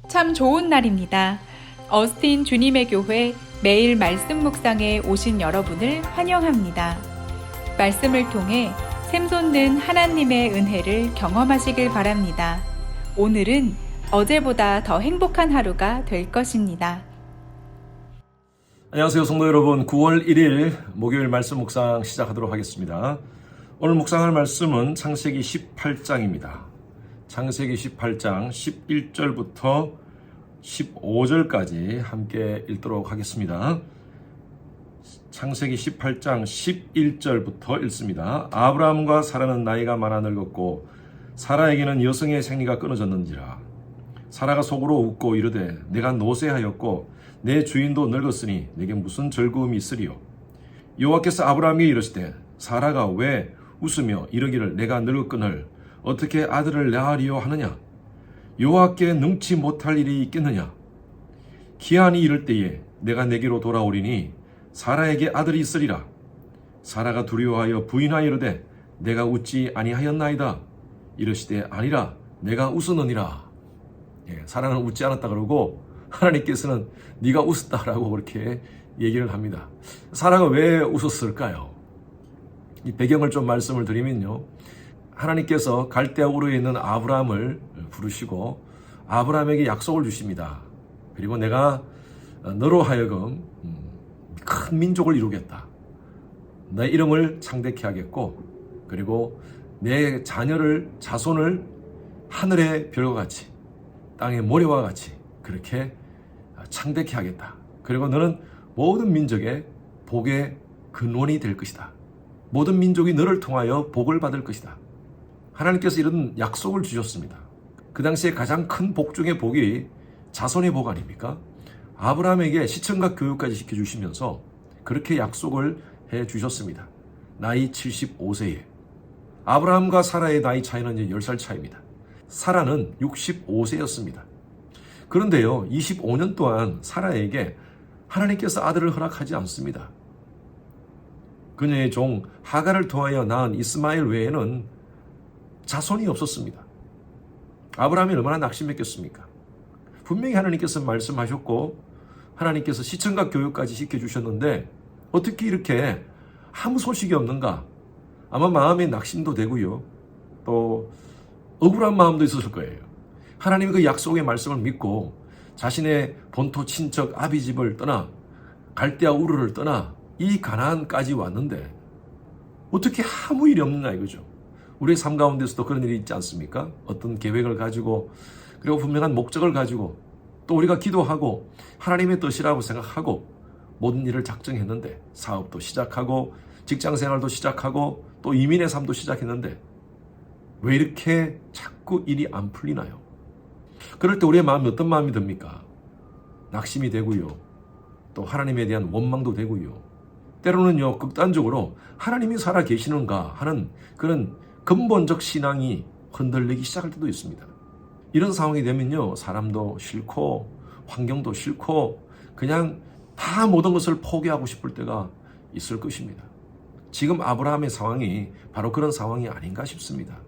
참 좋은 날입니다. 어스틴 주님의 교회 매일 말씀 묵상에 오신 여러분을 환영합니다. 말씀을 통해 샘솟는 하나님의 은혜를 경험하시길 바랍니다. 오늘은 어제보다 더 행복한 하루가 될 것입니다. 안녕하세요, 성도 여러분. 9월 1일 목요일 말씀 묵상 시작하도록 하겠습니다. 오늘 묵상할 말씀은 창세기 18장입니다. 창세기 18장 11절부터 15절까지 함께 읽도록 하겠습니다. 창세기 18장 11절부터 읽습니다. 아브라함과 사라는 나이가 많아 늙었고 사라에게는 여성의 생리가 끊어졌는지라. 사라가 속으로 웃고 이르되 내가 노쇠하였고 내 주인도 늙었으니 내게 무슨 즐거움이 있으리요. 여호와께서 아브라함에게 이르시되 사라가 왜 웃으며 이르기를 내가 늙었거늘 어떻게 아들을 낳으리요 하느냐. 여호와께 능치 못할 일이 있겠느냐. 기한이 이를 때에 내가 내게로 돌아오리니 사라에게 아들이 있으리라. 사라가 두려워하여 부인하여 이르되 내가 웃지 아니하였나이다. 이르시되 아니라 내가 웃었느니라. 사라는 웃지 않았다 그러고 하나님께서는 네가 웃었다라고 그렇게 얘기를 합니다. 사라가 왜 웃었을까요? 이 배경을 좀 말씀을 드리면요, 하나님께서 갈대아 우르에 있는 아브라함을 부르시고 아브라함에게 약속을 주십니다. 그리고 내가 너로 하여금 큰 민족을 이루겠다. 내 이름을 창대케 하겠고 그리고 내 자손을 하늘의 별과 같이 땅의 모래와 같이 그렇게 창대케 하겠다. 그리고 너는 모든 민족의 복의 근원이 될 것이다. 모든 민족이 너를 통하여 복을 받을 것이다. 하나님께서 이런 약속을 주셨습니다. 그 당시에 가장 큰 복 중의 복이 자손의 복 아닙니까? 아브라함에게 시청각 교육까지 시켜주시면서 그렇게 약속을 해주셨습니다. 나이 75세에. 아브라함과 사라의 나이 차이는 이제 10살 차이입니다. 사라는 65세였습니다. 그런데요, 25년 동안 사라에게 하나님께서 아들을 허락하지 않습니다. 그녀의 종 하갈을 통하여 낳은 이스마엘 외에는 자손이 없었습니다. 아브라함이 얼마나 낙심했겠습니까? 분명히 하나님께서 말씀하셨고 하나님께서 시청각 교육까지 시켜주셨는데 어떻게 이렇게 아무 소식이 없는가? 아마 마음에 낙심도 되고요, 또 억울한 마음도 있었을 거예요. 하나님의 그 약속의 말씀을 믿고 자신의 본토 친척 아비집을 떠나 갈대아 우르를 떠나 이 가나안까지 왔는데 어떻게 아무 일이 없느냐 이거죠. 우리의 삶 가운데서도 그런 일이 있지 않습니까? 어떤 계획을 가지고 그리고 분명한 목적을 가지고 또 우리가 기도하고 하나님의 뜻이라고 생각하고 모든 일을 작정했는데 사업도 시작하고 직장생활도 시작하고 또 이민의 삶도 시작했는데 왜 이렇게 자꾸 일이 안 풀리나요? 그럴 때 우리의 마음이 어떤 마음이 듭니까? 낙심이 되고요, 또 하나님에 대한 원망도 되고요, 때로는요 극단적으로 하나님이 살아 계시는가 하는 그런 근본적 신앙이 흔들리기 시작할 때도 있습니다. 이런 상황이 되면요, 사람도 싫고 환경도 싫고 그냥 다 모든 것을 포기하고 싶을 때가 있을 것입니다. 지금 아브라함의 상황이 바로 그런 상황이 아닌가 싶습니다.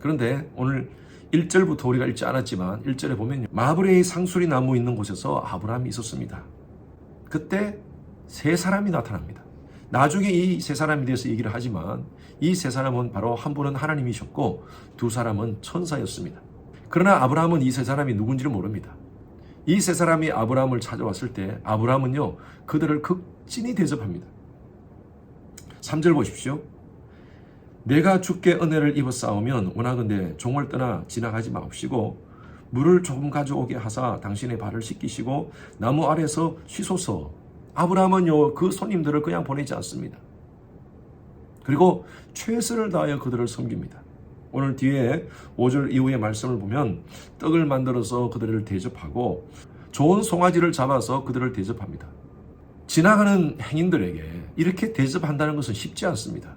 그런데 오늘 1절부터 우리가 읽지 않았지만 1절에 보면 마브레의 상수리 나무 있는 곳에서 아브라함이 있었습니다. 그때 세 사람이 나타납니다. 나중에 이 세 사람에 대해서 얘기를 하지만 이 세 사람은 바로 한 분은 하나님이셨고 두 사람은 천사였습니다. 그러나 아브라함은 이 세 사람이 누군지를 모릅니다. 이 세 사람이 아브라함을 찾아왔을 때 아브라함은요 그들을 극진히 대접합니다. 3절 보십시오. 내가 주께 은혜를 입었사오면 원하건대 종을 떠나 지나가지 마옵시고 물을 조금 가져오게 하사 당신의 발을 씻기시고 나무 아래서 쉬소서. 아브라함은요 그 손님들을 그냥 보내지 않습니다. 그리고 최선을 다하여 그들을 섬깁니다. 오늘 뒤에 5절 이후의 말씀을 보면 떡을 만들어서 그들을 대접하고 좋은 송아지를 잡아서 그들을 대접합니다. 지나가는 행인들에게 이렇게 대접한다는 것은 쉽지 않습니다.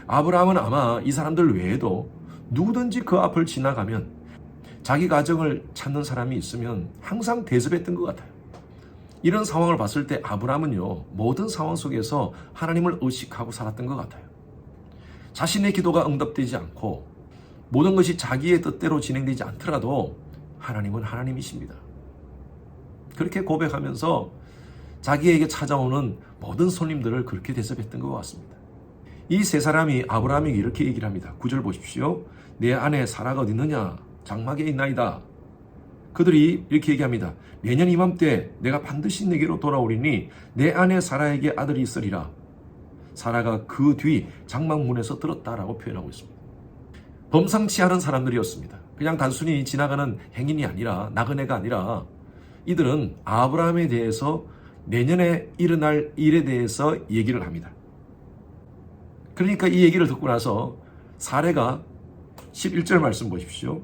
아브라함은 아마 이 사람들 외에도 누구든지 그 앞을 지나가면 자기 가정을 찾는 사람이 있으면 항상 대접했던 것 같아요. 이런 상황을 봤을 때 아브라함은요 모든 상황 속에서 하나님을 의식하고 살았던 것 같아요. 자신의 기도가 응답되지 않고 모든 것이 자기의 뜻대로 진행되지 않더라도 하나님은 하나님이십니다. 그렇게 고백하면서 자기에게 찾아오는 모든 손님들을 그렇게 대접했던 것 같습니다. 이 세 사람이 아브라함에게 이렇게 얘기를 합니다. 9절 보십시오. 내 아내 사라가 어디 있느냐? 장막에 있나이다. 그들이 이렇게 얘기합니다. 내년 이맘때 내가 반드시 내게로 돌아오리니 내 아내 사라에게 아들이 있으리라. 사라가 그 뒤 장막문에서 들었다라고 표현하고 있습니다. 범상치 않은 사람들이었습니다. 그냥 단순히 지나가는 행인이 아니라 나그네가 아니라 이들은 아브라함에 대해서 내년에 일어날 일에 대해서 얘기를 합니다. 그러니까 이 얘기를 듣고 나서 사레가 11절 말씀 보십시오.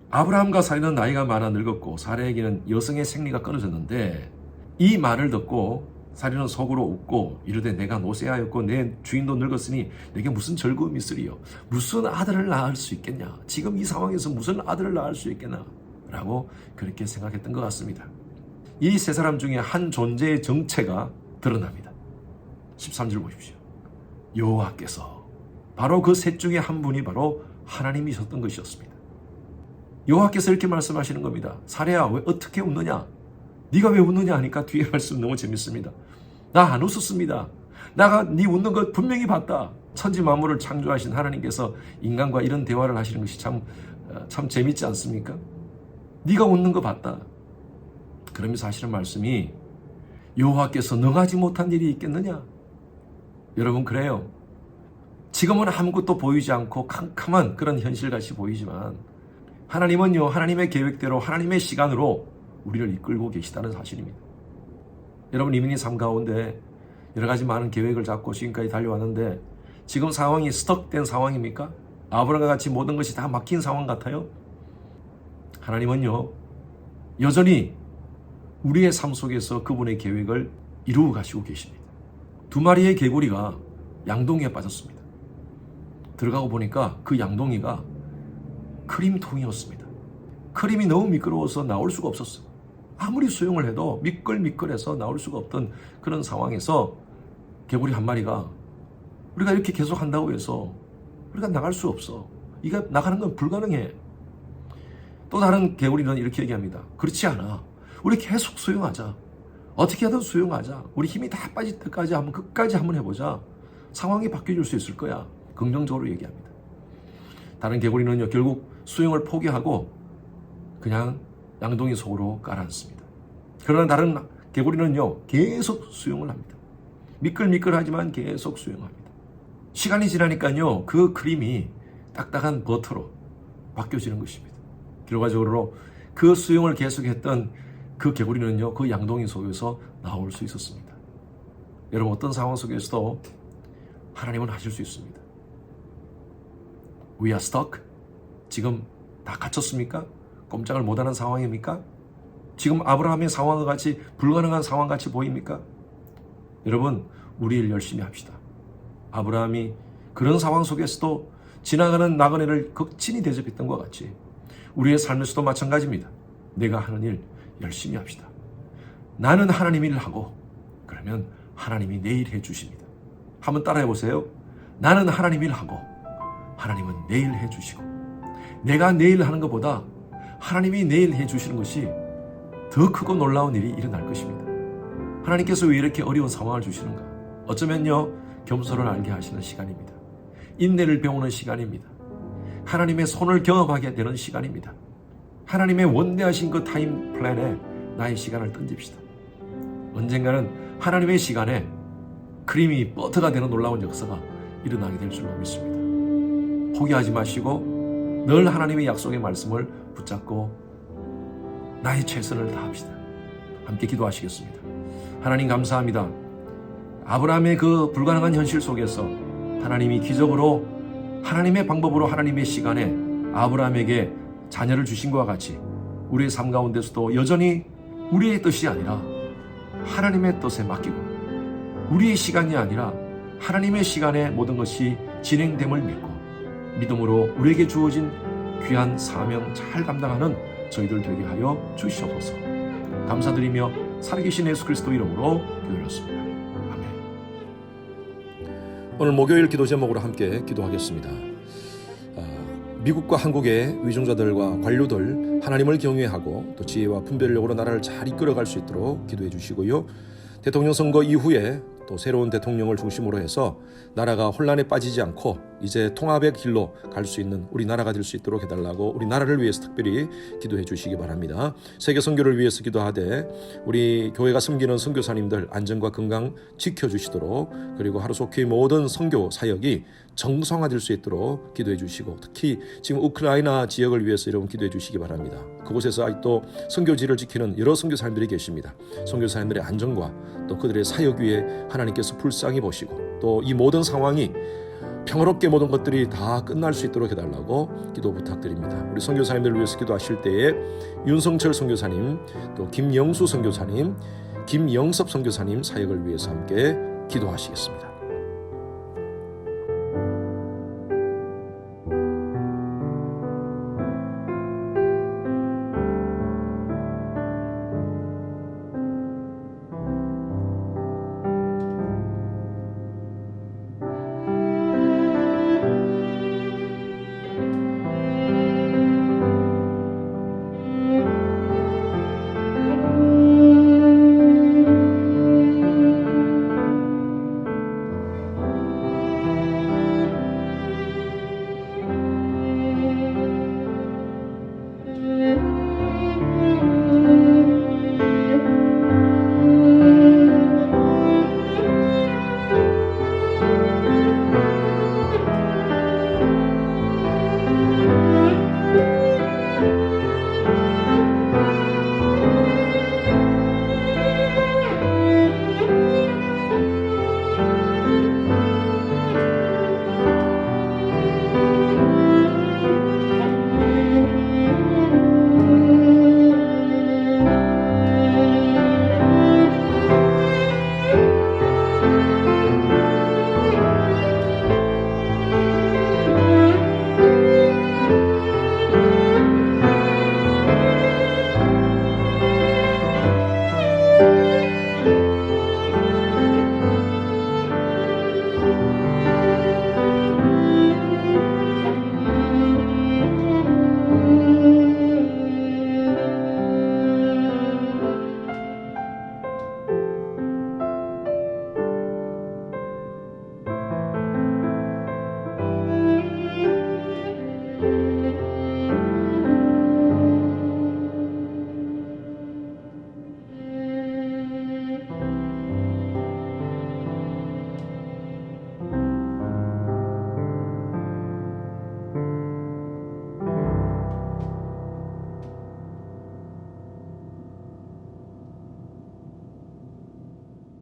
아브라함과 사레는 나이가 많아 늙었고 사레에게는 여성의 생리가 끊어졌는데 이 말을 듣고 사레는 속으로 웃고 이르되 내가 노쇠하였고 내 주인도 늙었으니 내게 무슨 즐거움이 있으리요. 무슨 아들을 낳을 수 있겠냐. 지금 이 상황에서 무슨 아들을 낳을 수 있겠나 라고 그렇게 생각했던 것 같습니다. 이 세 사람 중에 한 존재의 정체가 드러납니다. 13절 보십시오. 여호와께서 바로 그 셋 중에 한 분이 바로 하나님이셨던 것이었습니다. 여호와께서 이렇게 말씀하시는 겁니다. 사레야 왜 어떻게 웃느냐? 네가 왜 웃느냐 하니까 뒤에 말씀 너무 재밌습니다. 나 안 웃었습니다. 나가 네 웃는 것 분명히 봤다. 천지 만물을 창조하신 하나님께서 인간과 이런 대화를 하시는 것이 참 재밌지 않습니까? 네가 웃는 거 봤다. 그러면서 하시는 말씀이 여호와께서 능하지 못한 일이 있겠느냐? 여러분 그래요. 지금은 아무것도 보이지 않고 캄캄한 그런 현실같이 보이지만 하나님은요, 하나님의 계획대로 하나님의 시간으로 우리를 이끌고 계시다는 사실입니다. 여러분 이민희 삶 가운데 여러 가지 많은 계획을 잡고 지금까지 달려왔는데 지금 상황이 스톱된 상황입니까? 아브라함과 같이 모든 것이 다 막힌 상황 같아요? 하나님은요, 여전히 우리의 삶 속에서 그분의 계획을 이루어 가시고 계십니다. 2마리의 개구리가 양동이에 빠졌습니다. 들어가고 보니까 그 양동이가 크림통이었습니다. 크림이 너무 미끄러워서 나올 수가 없었어요. 아무리 수영을 해도 미끌미끌해서 나올 수가 없던 그런 상황에서 개구리 한 마리가 우리가 이렇게 계속 한다고 해서 우리가 나갈 수 없어. 이게 나가는 건 불가능해. 또 다른 개구리는 이렇게 얘기합니다. 그렇지 않아. 우리 계속 수영하자. 어떻게 하든 수영하자. 우리 힘이 다 빠질 때까지 끝까지 한번 해보자. 상황이 바뀌어질 수 있을 거야. 긍정적으로 얘기합니다. 다른 개구리는요, 결국 수영을 포기하고 그냥 양동이 속으로 깔아앉습니다. 그러나 다른 개구리는요, 계속 수영을 합니다. 미끌미끌하지만 계속 수영합니다. 시간이 지나니까요, 그 크림이 딱딱한 버터로 바뀌어지는 것입니다. 결과적으로 그 수영을 계속했던 그 개구리는요, 그 양동이 속에서 나올 수 있었습니다. 여러분 어떤 상황 속에서도 하나님은 하실 수 있습니다. We are stuck? 지금 다 갇혔습니까? 꼼짝을 못하는 상황입니까? 지금 아브라함의 상황과 같이 불가능한 상황같이 보입니까? 여러분 우리 일 열심히 합시다. 아브라함이 그런 상황 속에서도 지나가는 나그네를 극진히 대접했던 것 같이 우리의 삶에서도 마찬가지입니다. 내가 하는 일 열심히 합시다. 나는 하나님 일을 하고 그러면 하나님이 내 일 해주십니다. 한번 따라해 보세요. 나는 하나님 일을 하고 하나님은 내 일 해주시고 내가 내 일 하는 것보다 하나님이 내 일 해주시는 것이 더 크고 놀라운 일이 일어날 것입니다. 하나님께서 왜 이렇게 어려운 상황을 주시는가? 어쩌면요, 겸손을 알게 하시는 시간입니다. 인내를 배우는 시간입니다. 하나님의 손을 경험하게 되는 시간입니다. 하나님의 원대하신 그 타임 플랜에 나의 시간을 던집시다. 언젠가는 하나님의 시간에 크림이 버터가 되는 놀라운 역사가 일어나게 될 줄로 믿습니다. 포기하지 마시고 늘 하나님의 약속의 말씀을 붙잡고 나의 최선을 다합시다. 함께 기도하시겠습니다. 하나님 감사합니다. 아브라함의 그 불가능한 현실 속에서 하나님이 기적으로 하나님의 방법으로 하나님의 시간에 아브라함에게 자녀를 주신 것과 같이 우리의 삶 가운데서도 여전히 우리의 뜻이 아니라 하나님의 뜻에 맡기고 우리의 시간이 아니라 하나님의 시간에 모든 것이 진행됨을 믿고 믿음으로 우리에게 주어진 귀한 사명 잘 감당하는 저희들 되게 하여 주시옵소서. 감사드리며 살아계신 예수 그리스도 이름으로 기도드렸습니다. 아멘. 오늘 목요일 기도 제목으로 함께 기도하겠습니다. 미국과 한국의 위종자들과 관료들 하나님을 경외하고 또 지혜와 분별력으로 나라를 잘 이끌어갈 수 있도록 기도해 주시고요. 대통령 선거 이후에 또 새로운 대통령을 중심으로 해서 나라가 혼란에 빠지지 않고 이제 통합의 길로 갈 수 있는 우리 나라가 될 수 있도록 해달라고 우리 나라를 위해서 특별히 기도해 주시기 바랍니다. 세계 선교를 위해서 기도하되 우리 교회가 섬기는 선교사님들 안전과 건강 지켜주시도록, 그리고 하루속히 모든 선교 사역이 정성화될 수 있도록 기도해 주시고, 특히 지금 우크라이나 지역을 위해서 여러분 기도해 주시기 바랍니다. 그곳에서 아직도 선교지를 지키는 여러 선교사님들이 계십니다. 선교사님들의 안전과 또 그들의 사역 위에 하나님께서 불쌍히 보시고, 또 이 모든 상황이 평화롭게 모든 것들이 다 끝날 수 있도록 해달라고 기도 부탁드립니다. 우리 선교사님들을 위해서 기도하실 때에 윤성철 선교사님, 또 김영수 선교사님, 김영섭 선교사님 사역을 위해서 함께 기도하시겠습니다.